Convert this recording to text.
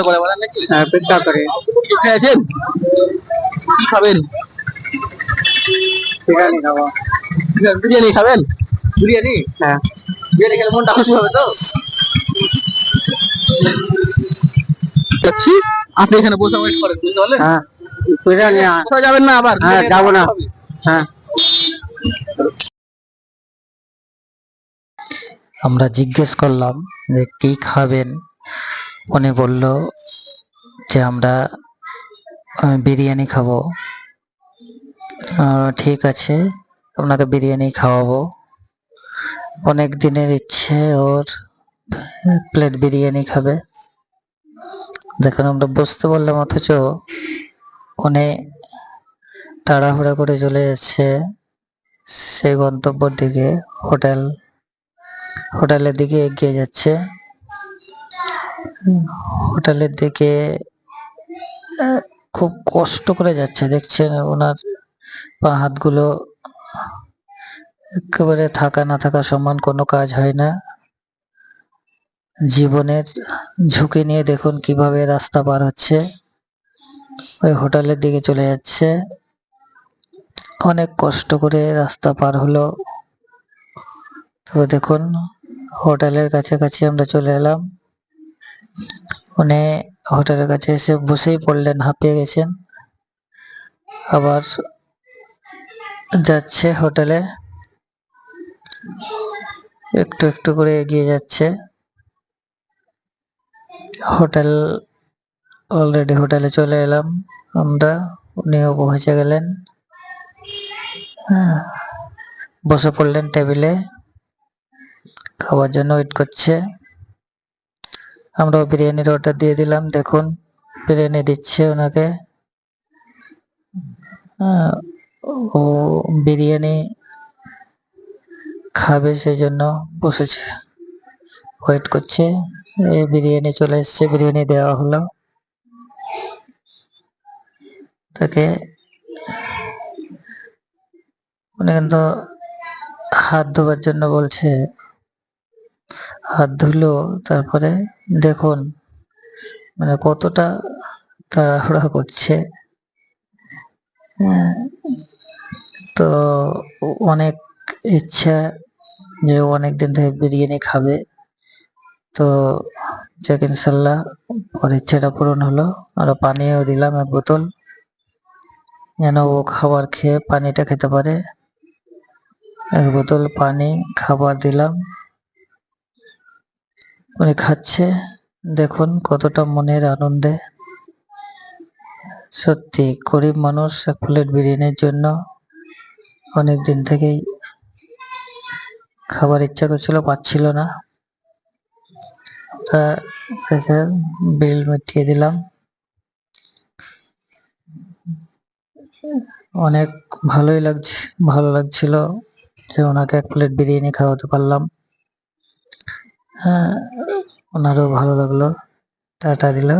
করে বলেন নাকি? হ্যাঁ, অপেক্ষা করে। বসে আছেন? কি খাবেন? বিরিয়ানি খাবো। বিরিয়ানি খাবেন? বিরিয়ানি? হ্যাঁ। বিরিয়ানি খেলে মনটা খুশি হবে তো? যাচ্ছি, আপনি এখানে বসে ওয়েট করেন, বুঝতে পারলেন? হ্যাঁ, বিরিয়ানি। কোথাও যাবেন না আবার? হ্যাঁ, বিরিয়ানি যাবো খাওয়া না। হবে। হ্যাঁ। আমরা জিজ্ঞেস করলাম যে কি খাবেন, উনি বলল যে আমরা বিরিয়ানি খাবো। ঠিক আছে, আপনাকে বিরিয়ানি খাওয়াবো। অনেক দিনের ইচ্ছে ওর প্লেট বিরিয়ানি খাবে। দেখুন, আমরা বুঝতে পারলাম, অথচ উনি তাড়াহুড়া করে চলে যাচ্ছে সেই গন্তব্যের দিকে, হোটেলের দিকে এগিয়ে যাচ্ছে। হোটেলের দিকে খুব কষ্ট করে যাচ্ছে, দেখছেন ওনার পা হাতগুলো একেবারে থাকা না থাকা সমান, কোনো কাজ হয় না। জীবনের ঝুঁকি নিয়ে দেখুন কিভাবে রাস্তা পার হচ্ছে, ওই হোটেলের দিকে চলে যাচ্ছে। অনেক কষ্ট করে রাস্তা পার হলো। তবে দেখুন, হোটেলের কাছাকাছি আমরা চলে এলাম। উনি হোটেলের কাছে এসে বসেই পড়লেন, হাঁপিয়ে গেছেন। আবার যাচ্ছে হোটেলে, একটু একটু করে এগিয়ে যাচ্ছে। অলরেডি হোটেলে চলে এলাম আমরা, উনিও পৌঁছে গেলেন। হ্যাঁ, বসে পড়লেন টেবিলে, খাবার জন্য ওয়েট করছে। আমরাও বিরিয়ানির অর্ডার দিয়ে দিলাম। দেখুন, বিরিয়ানি দিচ্ছে ওনাকে। ও বিরিয়ানি খাবে, সেই জন্য বসেছে, ওয়েট করছে। এই বিরিয়ানি চলে এসছে, বিরিয়ানি দেওয়া হলো তাকে। উনি কিন্তু হাত ধোবার জন্য বলছে, হাত ধুলো। তারপরে দেখুন মানে কতটা তাড়াহুড়া করছে। তো অনেক ইচ্ছা যে অনেকদিন থেকে বিরিয়ানি খাবে, তো যাক ইনশাল্লাহ ওর ইচ্ছাটা পূরণ হলো। আরো পানিও দিলাম 1 বোতল, যেন ও খাবার খেয়ে পানিটা খেতে পারে। 1 বোতল পানি, খাবার দিলাম, উনি খাচ্ছে। দেখুন কতটা মনের আনন্দে। সত্যি গরিব মানুষ 1 প্লেট বিরিয়ানির জন্য অনেক দিন থেকেই খাবার ইচ্ছা করছিল, পাচ্ছিল না। তা শেষে বিল মিটিয়ে দিলাম। অনেক ভালো লাগছিল যে ওনাকে 1 প্লেট বিরিয়ানি খাওয়াতে পারলাম। হ্যাঁ, ওনারও ভালো লাগলো, টাটা দিল।